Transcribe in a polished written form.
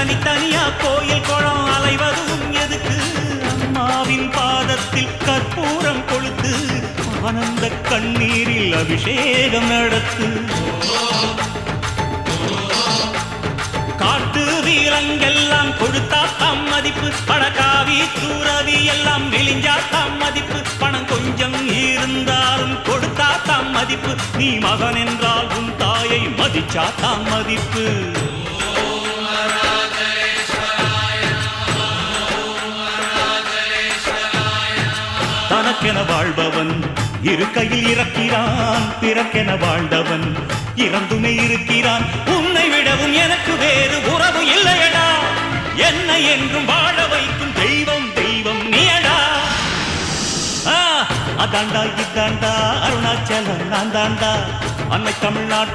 தனித்தனியா கோயில் குளம் அலைவதும் எதுக்கு அம்மாவின் பாதத்தில் கற்பூரம் கொளுத்து ஆனந்த கண்ணீரில் அபிஷேகம் நடத்து காட்டு வீரங்கெல்லாம் கொடுத்தா தாம் மதிப்பு பணக்காவி தூரவி எல்லாம் விழிஞ்சா தாம் மதிப்பு பணம் கொஞ்சம் இருந்தாலும் கொடுத்தா தாம் மதிப்பு நீ மகன் என்றால் உன் தாயை மதிச்சா தாம் மதிப்பு தனக்கென வாழ்பவன் இருக்கையில் இறக்கிறான் பிறக்கென வாழ்ந்தவன் இறந்துமே இருக்கிறான் உன்னை விடவும் எனக்கு வேறு உறவு இல்லையடா என்னை என்றும் வாழ வைக்கும் தெய்வம் தெய்வம் நீயடா அதாண்டா இதாண்டா அருணாச்சலம் நான் தாண்டா அன்னை தமிழ்நாட்டு